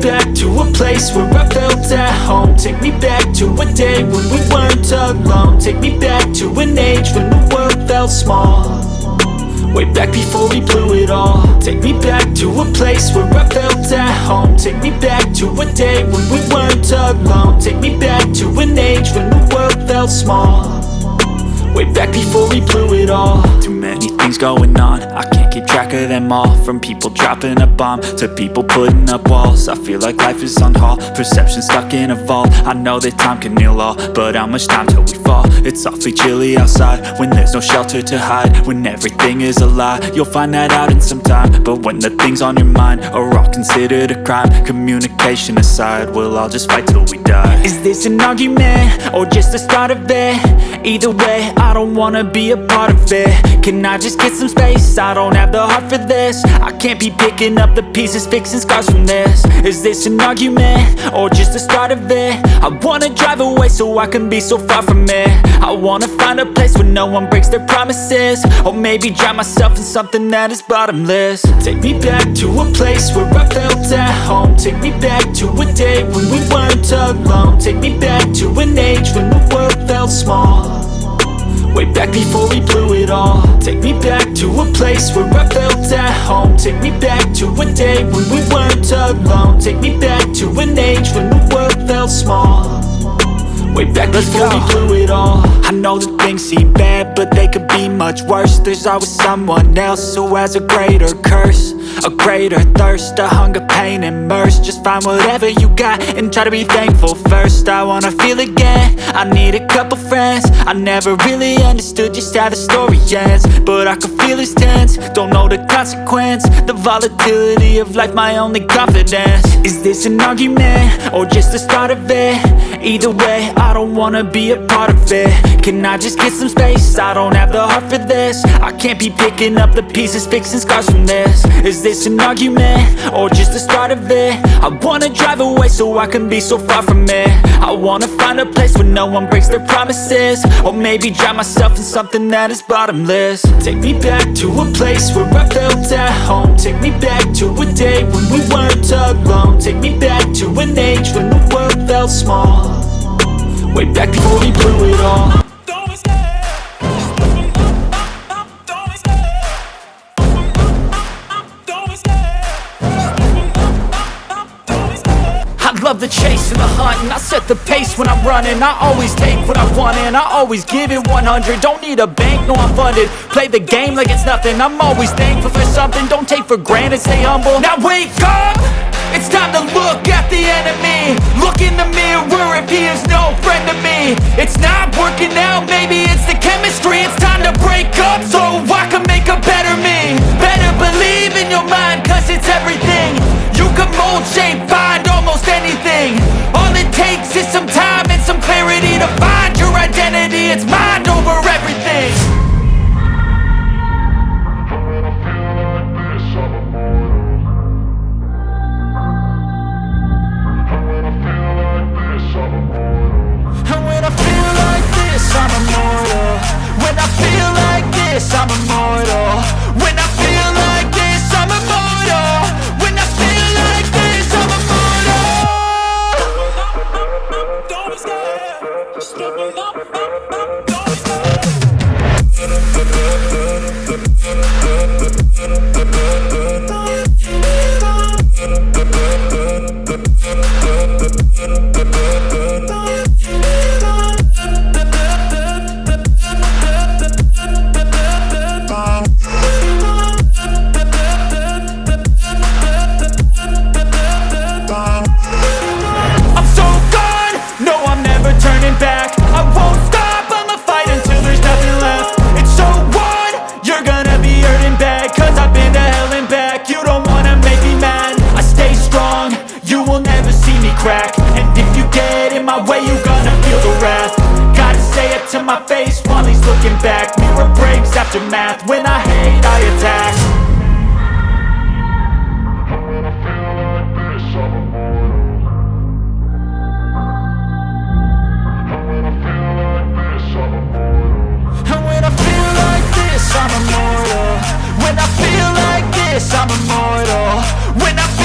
back to a place where I felt at home. Take me back to a day when we weren't alone. Take me back to an age when the world felt small, way back before we blew it all. Take me back to a place where I felt at home. Take me back to a day when we weren't alone. Take me back to an age when the world felt small, way back before we blew it all. Too many things going on, I can't keep track of them all. From people dropping a bomb to people putting up walls. I feel like life is on hold, perception stuck in a vault. I know that time can heal all, but how much time till we fall? It's awfully chilly outside when there's no shelter to hide. When everything is a lie, you'll find that out in some time. But when the things on your mind are all considered a crime, communication aside, we'll all just fight till we die. Is this an argument or just the start of it? Either way, I don't wanna be a part of it. Can I just get some space? I don't have the heart for this. I can't be picking up the pieces, fixing scars from this. Is this an argument or just the start of it? I wanna drive away so I can be so far from it. I wanna find a place where no one breaks their promises, or maybe drown myself in something that is bottomless. Take me back to a place where I felt at home. Take me back to a day when we weren't alone. Take me back to an age when the world felt small, way back before we blew it all. Take me back to a place where I felt at home. Take me back to a day when we weren't alone. Take me back to an age when the world felt small, way back before we blew it all. I know that things seem bad, but they could be much worse. There's always someone else who has a greater curse, a greater thirst, a hunger, pain, and mercy. Just find whatever you got and try to be thankful first. I wanna feel again, I need a couple friends. I never really understood just how the story ends, but I can feel it's tense, don't know the consequence. The volatility of life, my only confidence. Is this an argument or just the start of it? Either way, I don't wanna be a part of it. Can I just get some space? I don't have the heart for this. I can't be picking up the pieces, fixing scars from this. Is this an argument or just the start of it? I wanna drive away so I can be so far from it. I wanna find a place where no one breaks their promises, or maybe drown myself in something that is bottomless. Take me back to a place where I felt at home. Take me back to a day when we weren't alone. Take me back to an age when the world felt small, way back before we blew it all. I love the chase and the hunt, and I set the pace when I'm running. I always take what I want and I always give it 100. Don't need a bank, no, I'm funded. Play the game like it's nothing. I'm always thankful for something. Don't take for granted, stay humble. Now wake up! It's time to look at the enemy. Look in the mirror if he is no friend to me. It's not working out, maybe it's the chemistry. It's time to break up so I can make a better me. Better believe in your mind, cause it's everything. You can mold, shape, find almost anything. All it takes is some time and some clarity to find your identity. It's mind over everything. I'm immortal. When I feel like this, I'm immortal. When I feel like this, I'm immortal. When I feel like this, I'm immortal. Don't stop, stepping up, don't back. I won't stop, I'ma fight until there's nothing left. It's so on, you're gonna be hurting bad, cause I've been to hell and back. You don't wanna make me mad, I stay strong, you will never see me crack. And if you get in my way, you're gonna feel the wrath. Gotta say it to my face while he's looking back. Mirror breaks after math, when I hate, I attack. I'm immortal. When I feel like this, I'm immortal. When I feel